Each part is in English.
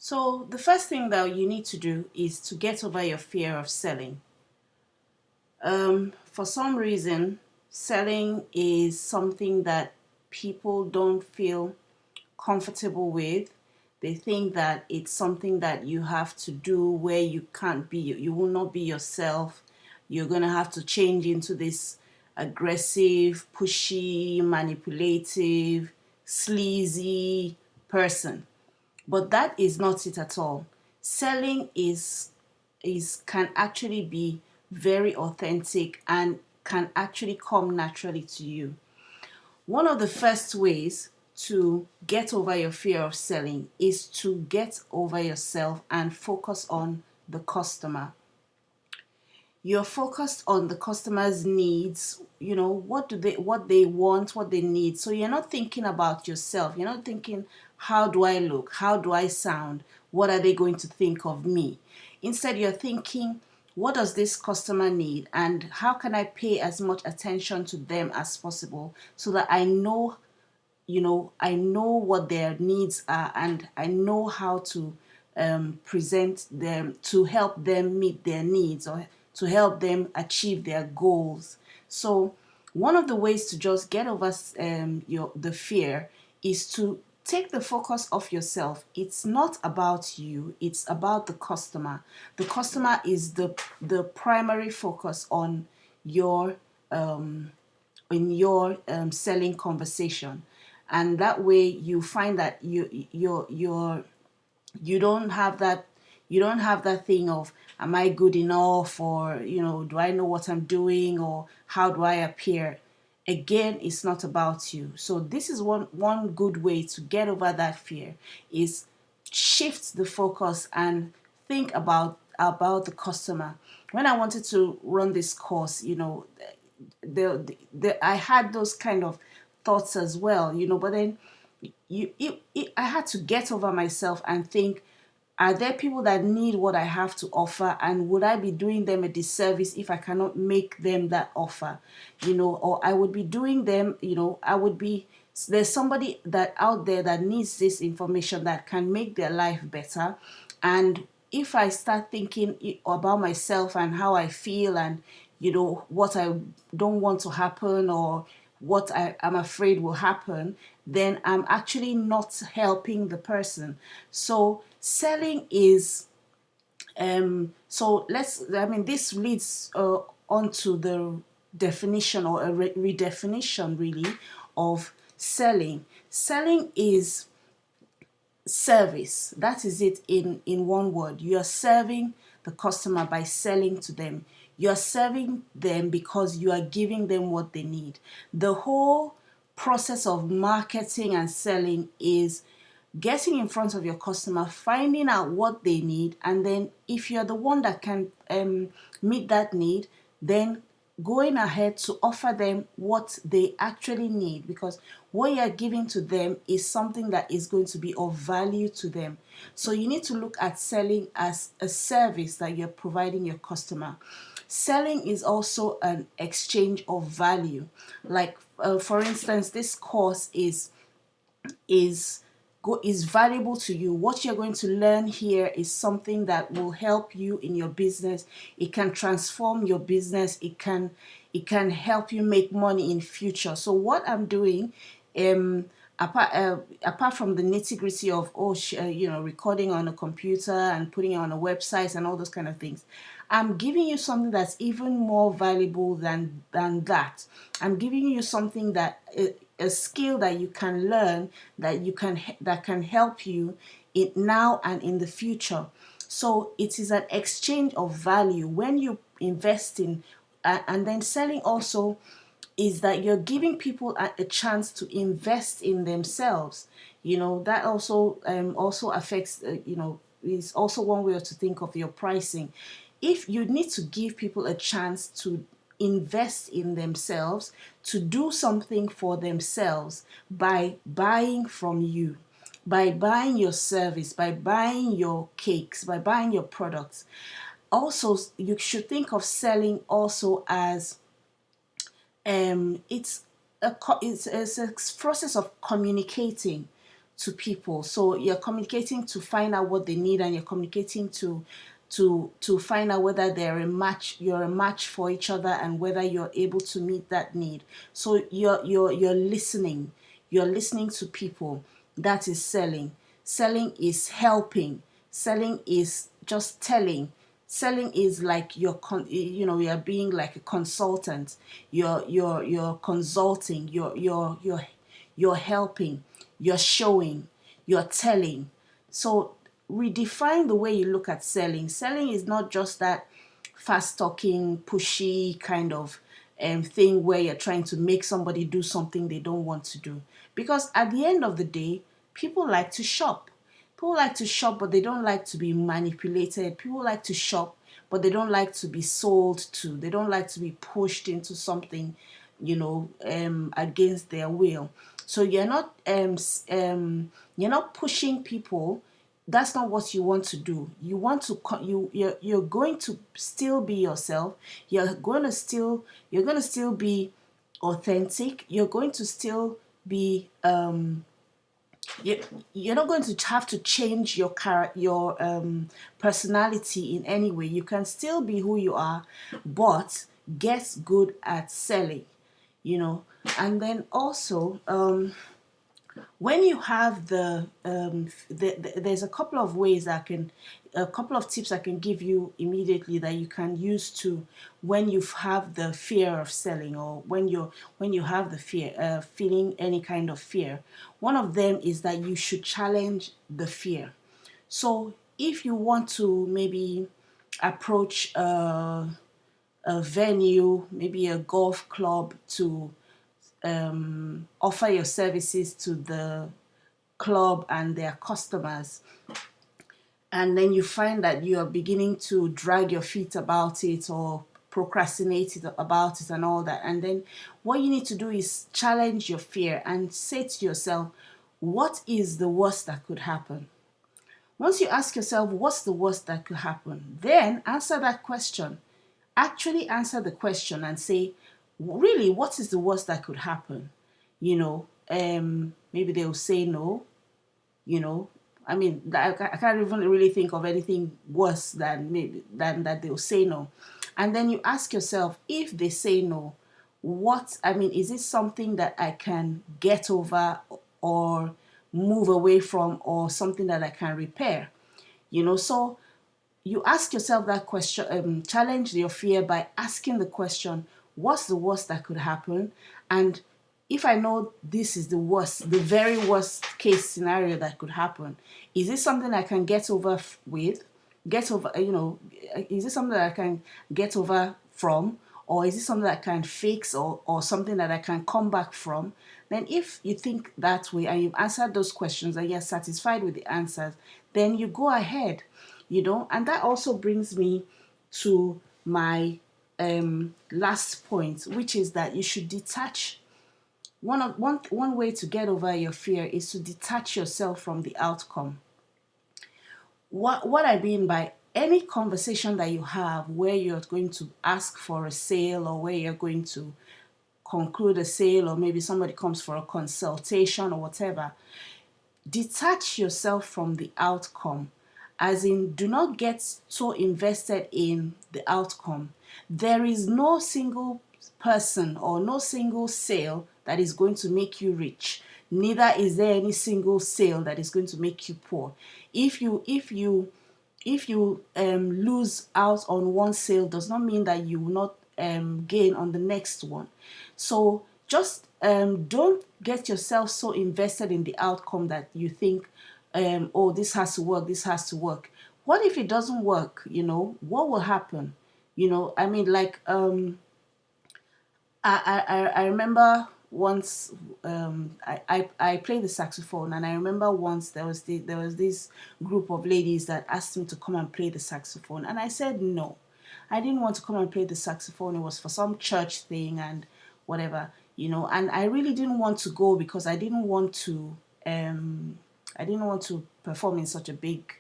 So the first thing that you need to do is to get over your fear of selling. For some reason, selling is something that people don't feel comfortable with. They think that it's something that you have to do where you can't be, you will not be yourself. You're going to have to change into this aggressive, pushy, manipulative, sleazy person. But that is not it at all. Selling is can actually be very authentic and can actually come naturally to you. One of the first ways to get over your fear of selling is to get over yourself and focus on the customer. You're focused on the customer's needs. What they want, what they need. So you're not thinking about yourself. You're not thinking, how do I look, how do I sound, what are they going to think of me. Instead, you're thinking, what does this customer need, and how can I pay as much attention to them as possible so that I know what their needs are, and I know how to present them to help them meet their needs, or to help them achieve their goals. So one of the ways to just get over the fear is to take the focus off yourself. It's not about you, it's about the customer. The customer is the primary focus on your selling conversation. And that way you find that you don't have that thing of, am I good enough, or do I know what I'm doing, or how do I appear. Again, it's not about you. So this is one good way to get over that fear, is shift the focus and think about the customer. When I wanted to run this course, I had those kind of thoughts as well, but then I had to get over myself and think, are there people that need what I have to offer, and would I be doing them a disservice if I cannot make them that offer? Or I would be doing them, there's somebody that out there that needs this information that can make their life better. And if I start thinking about myself and how I feel, and what I don't want to happen, or what I'm afraid will happen, then I'm actually not helping the person. So selling is this leads on to the definition, or a redefinition really, of selling. Selling is service. That is it in one word. You are serving the customer by selling to them. You are serving them because you are giving them what they need. The whole process of marketing and selling is getting in front of your customer, finding out what they need, and then if you're the one that can meet that need, then going ahead to offer them what they actually need, because what you're giving to them is something that is going to be of value to them. So you need to look at selling as a service that you're providing your customer. Selling is also an exchange of value. Like for instance, this course is valuable to you. What you're going to learn here is something that will help you in your business. It can transform your business. It can help you make money in future. So what I'm doing, apart from the nitty-gritty of recording on a computer and putting it on a website and all those kind of things, I'm giving you something that's even more valuable than that. I'm giving you something that a skill that you can learn, that can help you now and in the future. So it is an exchange of value when you invest in, and then selling also is that you're giving people a chance to invest in themselves. That also affects, is also one way to think of your pricing. If you need to give people a chance to invest in themselves, to do something for themselves by buying from you, by buying your service, by buying your cakes, by buying your products. Also, you should think of selling also as it's a process of communicating. to people. So you're communicating to find out what they need, and you're communicating to find out whether you're a match for each other, and whether you're able to meet that need. So you're listening. You're listening to people. That is selling. Selling is helping. Selling is just telling. Selling is like you're being like a consultant. You're consulting. You're helping. You're showing. You're telling. So redefine the way you look at selling. Selling is not just that fast talking, pushy kind of thing where you're trying to make somebody do something they don't want to do. Because at the end of the day, people like to shop. People like to shop, but they don't like to be manipulated. People like to shop, but they don't like to be sold to. They don't like to be pushed into something, against their will. So you're not pushing people. That's not what you want to do. You want to you're going to still be yourself. You're going to still be authentic. You're going to still be you're not going to have to change your personality in any way. You can still be who you are, but get good at selling, and then also when you have there's a couple of ways a couple of tips I can give you immediately that you can use to when you have the fear of selling, or when you have the fear, feeling any kind of fear. One of them is that you should challenge the fear. So if you want to maybe approach a venue, maybe a golf club, to offer your services to the club and their customers, and then you find that you are beginning to drag your feet about it, or procrastinate about it and all that, and then what you need to do is challenge your fear and say to yourself, what is the worst that could happen? Once you ask yourself what's the worst that could happen, then answer that question. Actually answer the question and say, really, what is the worst that could happen? Maybe they'll say no. I mean, I can't even really think of anything worse than that they'll say no. And then you ask yourself, if they say no, is it something that I can get over, or move away from, or something that I can repair? So you ask yourself that question, challenge your fear by asking the question, what's the worst that could happen? And if I know this is the very worst case scenario that could happen, is this something I can get over is this something that I can get over from, or is it something that I can fix, or something that I can come back from? Then if you think that way and you've answered those questions and you're satisfied with the answers, then you go ahead, and that also brings me to my last point, which is that you should detach. One way to get over your fear is to detach yourself from the outcome. What I mean by any conversation that you have where you're going to ask for a sale, or where you're going to conclude a sale, or maybe somebody comes for a consultation or whatever, detach yourself from the outcome. As in, do not get so invested in the outcome. There is no single person or no single sale that is going to make you rich. Neither is there any single sale that is going to make you poor. If you lose out on one sale, does not mean that you will not gain on the next one. So just don't get yourself so invested in the outcome that you think, oh, this has to work, this has to work. What if it doesn't work? What will happen? I remember once, I played the saxophone, and I remember once there was this group of ladies that asked me to come and play the saxophone, and I said no. I didn't want to come and play the saxophone. It was for some church thing and whatever, and I really didn't want to go, because I didn't want to perform in such a big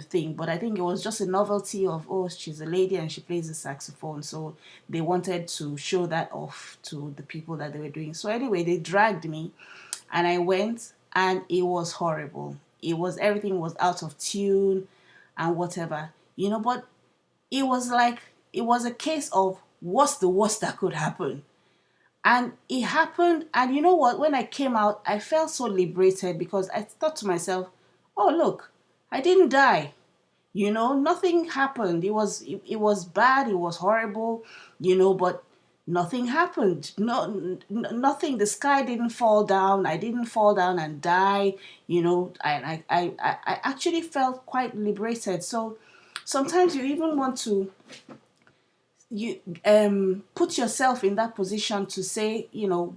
thing. But I think it was just a novelty of, oh, she's a lady and she plays the saxophone, so they wanted to show that off to the people that they were doing. So anyway, they dragged me, and I went, and it was horrible. It was, everything was out of tune and whatever, but it was like, it was a case of what's the worst that could happen. And it happened, and you know what? When I came out, I felt so liberated because I thought to myself, oh, look, I didn't die. Nothing happened. It was bad, it was horrible, but nothing happened. Nothing. The sky didn't fall down. I didn't fall down and die. I actually felt quite liberated. So sometimes you even want to, you put yourself in that position to say,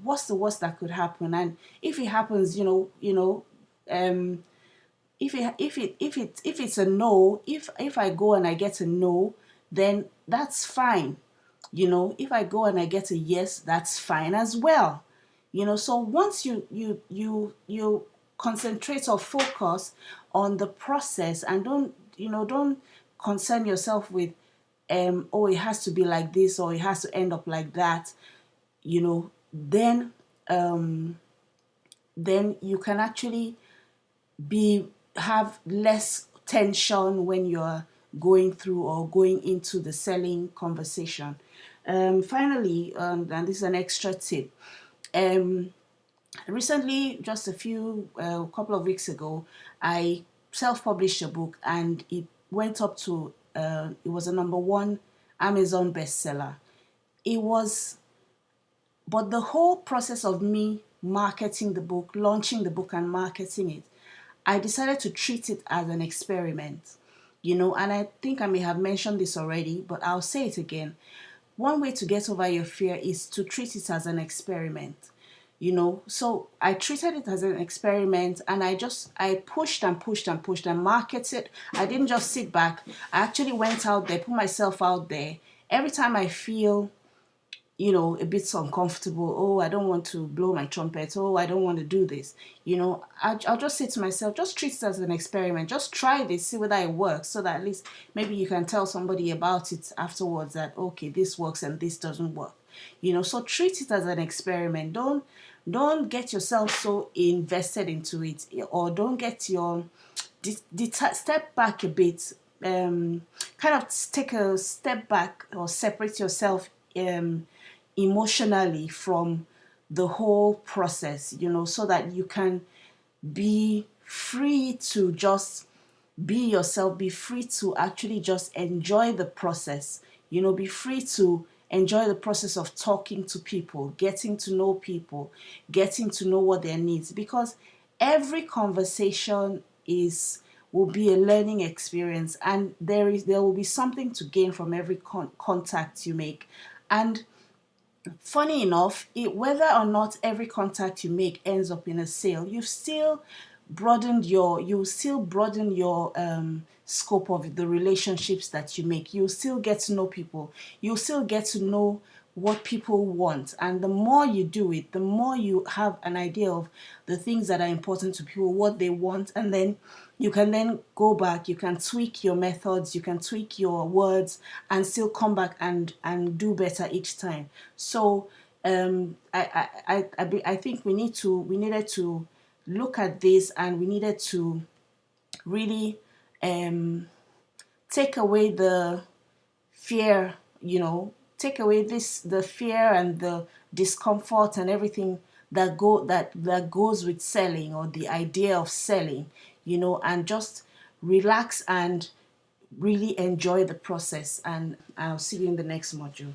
what's the worst that could happen, and if it happens, um if it's a no, if I go and I get a no, then that's fine. If I go and I get a yes, that's fine as well. So once you concentrate or focus on the process, and don't concern yourself with, oh, it has to be like this, or it has to end up like that, then you can actually be have less tension when you're going through or going into the selling conversation. Finally, and this is an extra tip. Recently, just a couple of weeks ago, I self-published a book, and it went up to, it was a number one Amazon bestseller. It was, but the whole process of me marketing the book, launching the book and marketing it, I decided to treat it as an experiment. And I think I may have mentioned this already, but I'll say it again. One way to get over your fear is to treat it as an experiment. So I treated it as an experiment, and I pushed and pushed and pushed and marketed. I didn't just sit back. I actually went out there, put myself out there. Every time I feel, a bit uncomfortable, oh, I don't want to blow my trumpet, oh, I don't want to do this, I'll just say to myself, just treat it as an experiment, just try this, see whether it works, so that at least maybe you can tell somebody about it afterwards, that okay, this works and this doesn't work. So treat it as an experiment. Don't get yourself so invested into it, or don't get your step back a bit, kind of take a step back or separate yourself emotionally from the whole process, so that you can be free to just be yourself, be free to actually just enjoy the process, be free to enjoy the process of talking to people, getting to know people, getting to know what their needs, because every conversation will be a learning experience, and there will be something to gain from every contact you make. And funny enough, whether or not every contact you make ends up in a sale, you still broaden your scope of the relationships that you make. You still get to know people. You still get to know what people want, and the more you do it, the more you have an idea of the things that are important to people, what they want, and then you can then go back, you can tweak your methods, you can tweak your words, and still come back and do better each time. So I think we needed to look at this, and we needed to really take away the fear, take away the fear and the discomfort and everything that goes with selling, or the idea of selling, and just relax and really enjoy the process. And I'll see you in the next module.